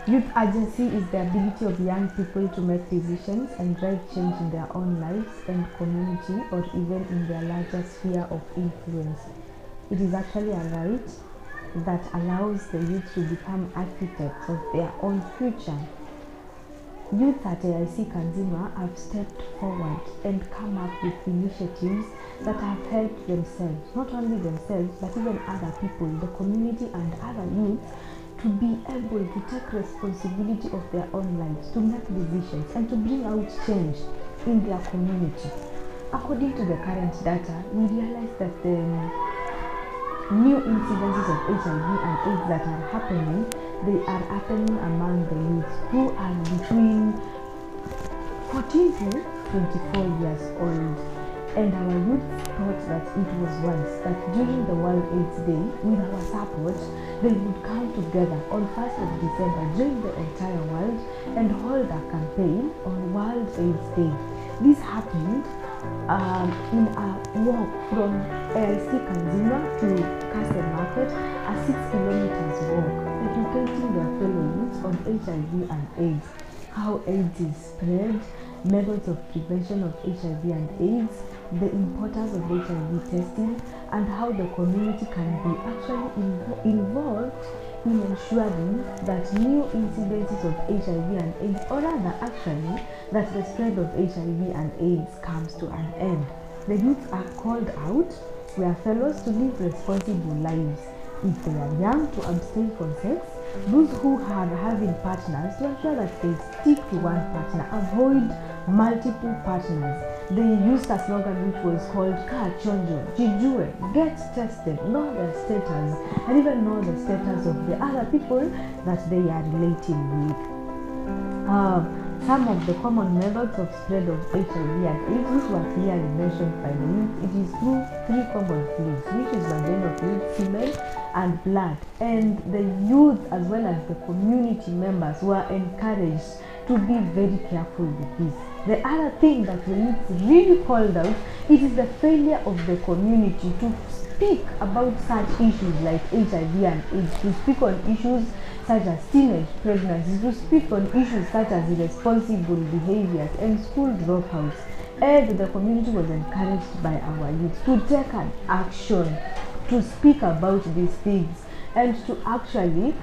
Youth agency is the ability of young people to make decisions and drive change in their own lives and community, or even in their larger sphere of influence. It is actually a right that allows the youth to become architects of their own future. Youth at Aickanzinwa have stepped forward and come up with initiatives that have helped themselves, not only themselves, but even other people, the community and other youths, to be able to take responsibility of their own lives, to make decisions and to bring out change in their community. According to the current data, we realize that the new incidences of HIV and AIDS that are happening, they are happening among the youth who are between 14 to 24 years old. And our youth thought that it was wise that during the World AIDS Day, with our support, they would come together on 1st of December during the entire world and hold a campaign on World AIDS Day. This happened in a walk from Aickanzinwa to Castle Market, a 6 kilometers walk, educating their fellow youths on HIV and AIDS, how AIDS is spread, methods of prevention of HIV and AIDS, the importance of HIV testing, and how the community can be actually involved in ensuring that new incidences of HIV and AIDS, or rather actually that the spread of HIV and AIDS comes to an end. The youth are called out, we are fellows, to live responsible lives. If they are young, to abstain from sex. Those who are having partners, to ensure that they stick to one partner, avoid multiple partners. They used a slogan which was called Kaa Chonjo, Jijue, get tested, know their status, and even know the status of the other people that they are relating with. Some of the common methods of spread of HIV and AIDS, which were clearly mentioned by the youth, it is through 3 common fluids, which is vaginal fluid, semen, and blood. And the youth as well as the community members were encouraged to be very careful with this. The other thing that the youth really called out, it is the failure of the community to speak about such issues like HIV and AIDS, to speak on issues such as teenage pregnancies, to speak on issues such as irresponsible behaviors and school dropouts. And the community was encouraged by our youth to take an action, to speak about these things, and to actually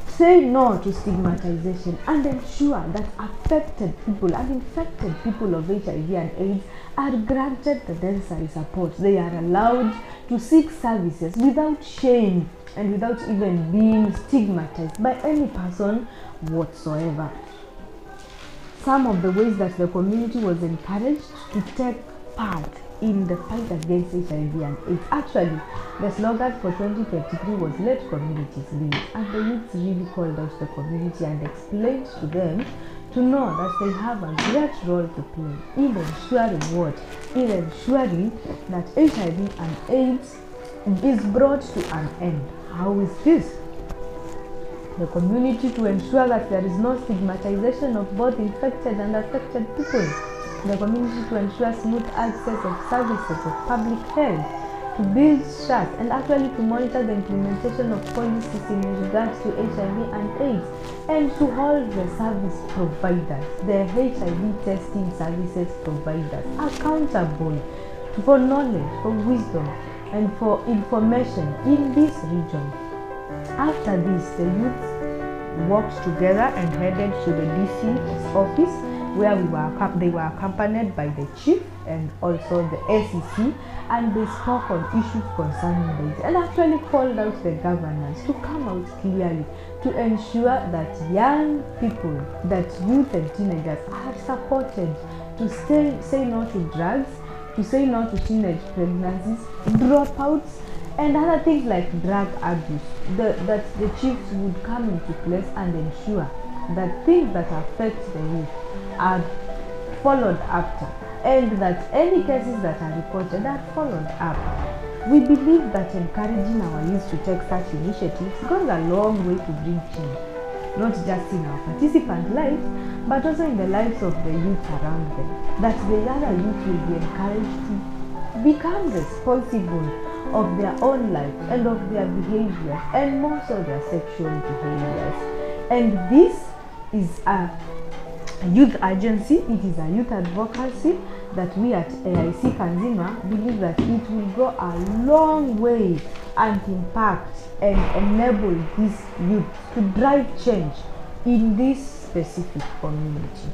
say no to stigmatization and ensure that affected people and infected people of HIV and AIDS are granted the necessary support. They are allowed to seek services without shame and without even being stigmatized by any person whatsoever. Some of the ways that the community was encouraged to take part in the fight against HIV and AIDS. Actually, the slogan for 2023 was "Let Communities Lead," and the youth really called out the community and explained to them to know that they have a great role to play in ensuring what? In ensuring that HIV and AIDS is brought to an end. How is this? The community to ensure that there is no stigmatization of both infected and affected people. The community to ensure smooth access of services of public health, to build trust and actually to monitor the implementation of policies in regards to HIV and AIDS, and to hold the service providers, the HIV testing services providers, accountable for knowledge, for wisdom, and for information in this region. After this, the youth walked together and headed to the DC office, where they were accompanied by the chief and also the SEC, and they spoke on issues concerning this and actually called out the governors to come out clearly to ensure that young people, that youth and teenagers are supported to say no to drugs, to say no to teenage pregnancies, dropouts, and other things like drug abuse. That the chiefs would come into place and ensure that things that affect the youth are followed after, and that any cases that are reported are followed up. We believe that encouraging our youth to take such initiatives goes a long way to bring change, not just in our participant lives, but also in the lives of the youth around them. That the other youth will be encouraged to become responsible of their own life and of their behaviors, and more so their sexual behaviors. And this is a youth agency, it is a youth advocacy that we at Aickanzinwa believe that it will go a long way and impact and enable these youth to drive change in this specific community.